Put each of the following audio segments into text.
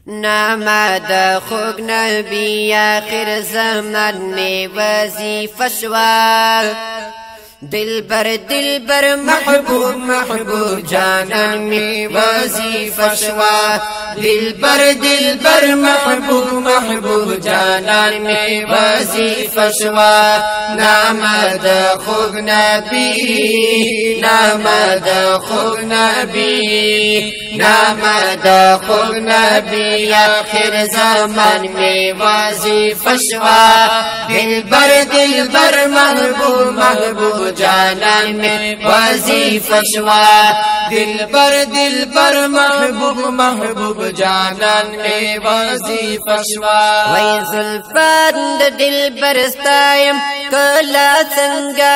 نامه د خوږ نبی آخر زمان می وظیفه شوه دلبر محبوب جانان می وظیفه شوه دلبر محبوب جانان می وظیفه شوه نامه د خوږ نبی نامه د خوږ نبی نامه د خوږ نبی آخر زمان می وظیفه شوه دلبر محبوب جانان میں وظیفہ شوا دلبر محبوب جانان میں وظیفہ شوا وی زلفان د دلبر ستایم کلا څنګه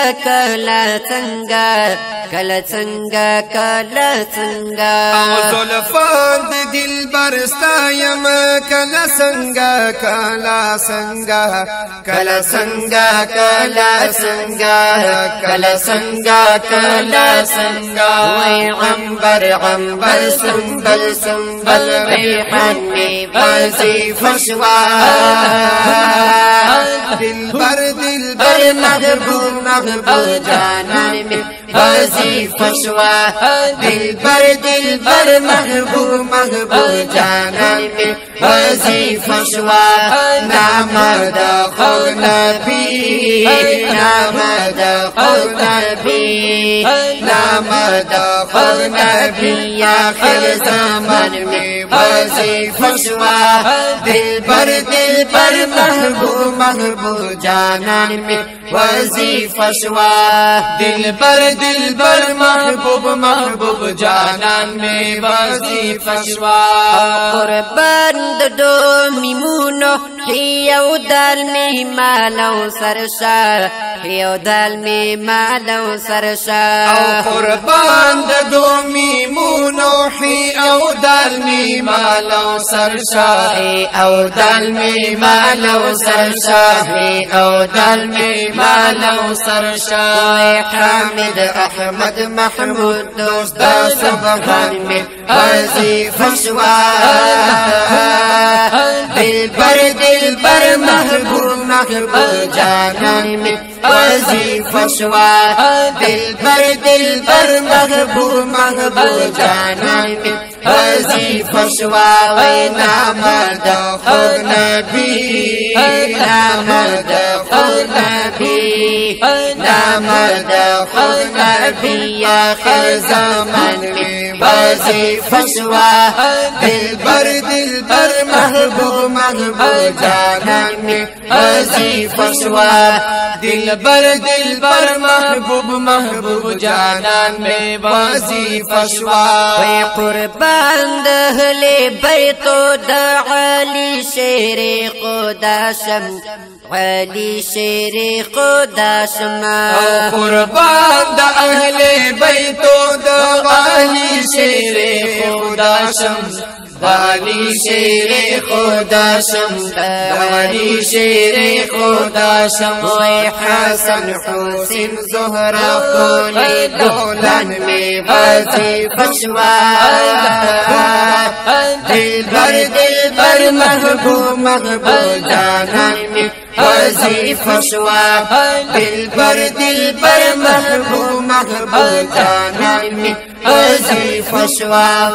او زلفان د دلبر ستایم کلا څنګه وی عنبر سنبل ریحان می وظیفه شوا دلبر محبوب جانان می وظیفه شوا دلبر محبوب جانان می وظیفه شوا نامه د خوږ نبی نامه د خوږ نبی نامه د خوږ نبی آخر زمان می وظیفه شوا دلبر محبوب جانان می وظیفه شوا دلبر محبوب جانان میں وظیفہ شوا قربان د دو میمونو یو دال می مالو سرشا یو دال می مالو سرشا قربان د دو میمونو او دال می مالو سرشا او دال می مالو سرشا او دال می مالو سرشا حامد احمد محمود دوست دا سبحان میں وظیفه شوا دلبر محبوب جانان میں وظیفه شوا دلبر محبوب جانان میں وظیفه شوا وی نامه د خوږ نبی نامه د خوږ نبی نامه د خوږ نبی آخر زمان می وظیفه شوا دلبر محبوب جانان می وظیفه شوا دلبر محبوب جانان میں وظیفہ شوا وی قربان د اهل بیتو د علی شیر قداشم علی شیر قداشم قربان د اهل بیتو د علی شیر قداشم علی شیر خداشم علی شیر خداشم وی حسن حسین زهرا کولی دولان می وظیفه شوا دلبر محبوب جانان می وظیفه شوا دلبر محبوب جانان می وظیفه شوا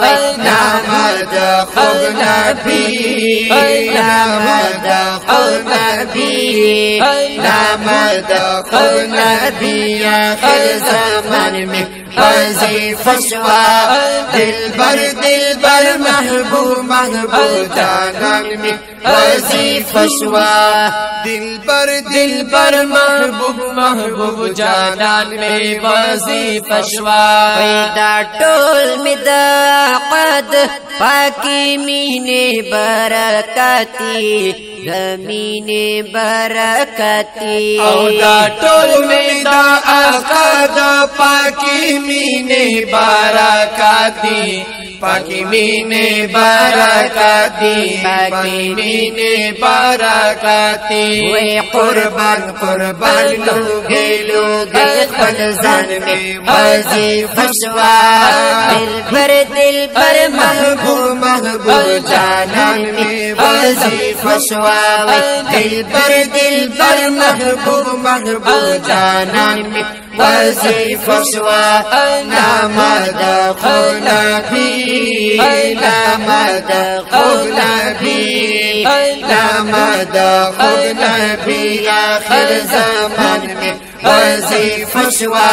نامه د خوږ نبی نامه د خوږ نبی نامه د خوږ نبی آخر زمان می وظیفه شوا دلبر محبوب جانان می وظیفه شوا دلبر محبوب جانان میں وظیفہ شوا پیدا ټول می د قد پاکی مینه برکاتی زمینه برکاتی او دا ټول می دا آقا د پاکی مینه برکاتی پاکی مینے برکاتی پاکی مینے برکاتی وی قربان قربان لوگے لوگے خپل ځان میں وظیفه شوا دل پر محبوب محبوب جانان میں وظیفه شوا دل پر محبوب محبوب جانان میں وظیفه شوا نام دخول بھی نام دخول بھی نام دخول بھی آخر زمان میں وظیفه شوا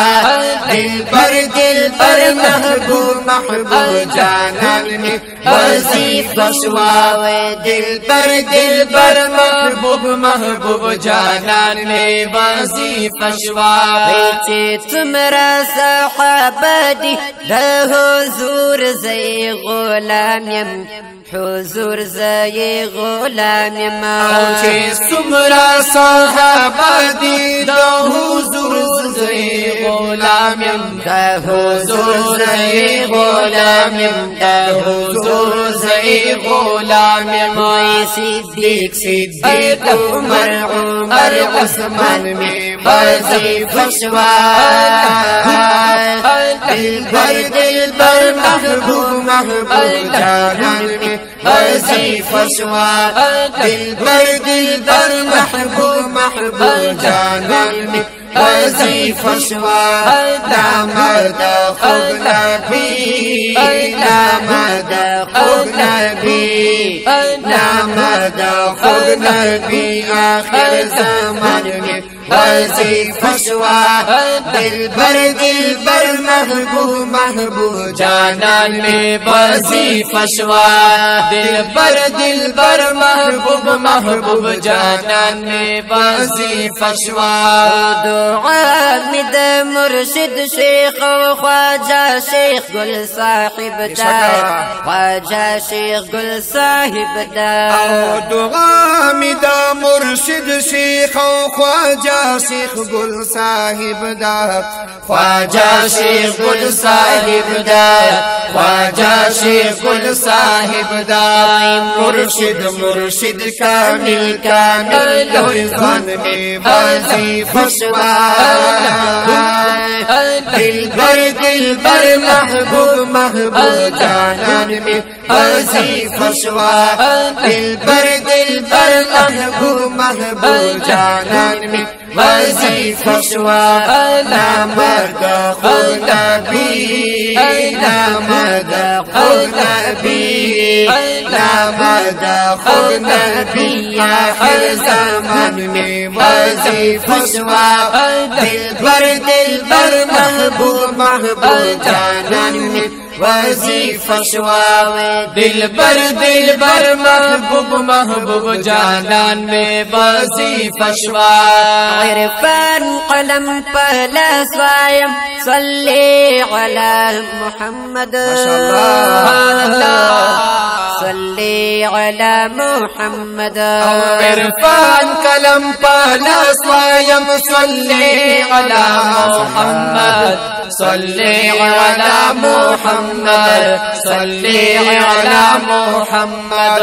دل پر محبوب محبوب جانان میں وظیفه شوا دل پر محبوب محبوب جانان میں وظیفه شوا چې تمرا صحابه دي د حضور زي غلام يم حضور زي غلام يم چې تمرا صحابه دي د حضور زي غلام يم د حضور زي غلام يم د حضور زي غلام يم صدیق عمر عثمان میں وظیفه شوا دل پر محبوب محبوب جانان میں وظیفه شوا دل پر محبوب محبوب جانان میں وظیفه شوا نام دخول نبی نام دخول نبی نام دخول نبی آخر زمان میں وظیفه شوا دل پر محبوب محبوب جانان میں وظیفه شوا دل پر محبوب محبوب جانان میں وظیفه شوا دعا مد مرشد شیخ و خواجہ شیخ گل صاحب دا خواجہ شیخ گل صاحب دا دعا مد مرشد شیخ و خواجہ شیخ گل صاحب دا خواجہ شیخ گل صاحب دا خواجہ شیخ گل صاحب دا مرشد کامل کامل لوزان میں وظیفه شوا دل پر محبوب محبوب جانان میں وظیفه شوا دل پر محبوب محبوب جانان میں وظیفه شوا نام دخول نبی نام دخول نبی نام دخول نبی آخر زمان میں وظیفه شوا دل پر محبوب محبوب جانان میں وظیفه شوا دل پر محبوب محبوب جانان میں وظیفه شوا عرفان قلم پہلا سوایم صلی علی محمد صلی علی محمد عرفان قلم پہلا سوایم صلی علی محمد صلی علی محمد صلی علی محمد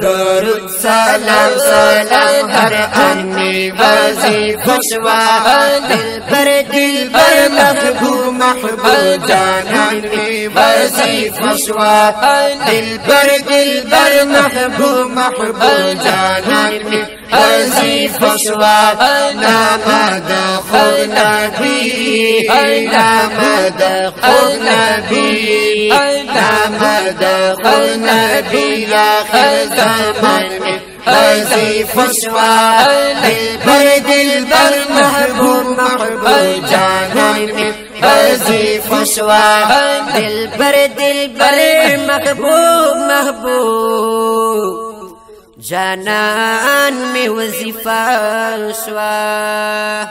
درود سلام ہر ان میں وظیفه شوا دل پر محبوب محبوب جانان میں وظیفه شوا دل پر محبوب محبوب جانان میں وظیفه شوا نام دخول نبی نام دخول نبی نام دخول نبی آخر زمان میں وظیفه شوا دل پر محبوب محبوب جانان میں وظیفه شوا دل پر محبوب محبوب جانان میں وظیفه شوا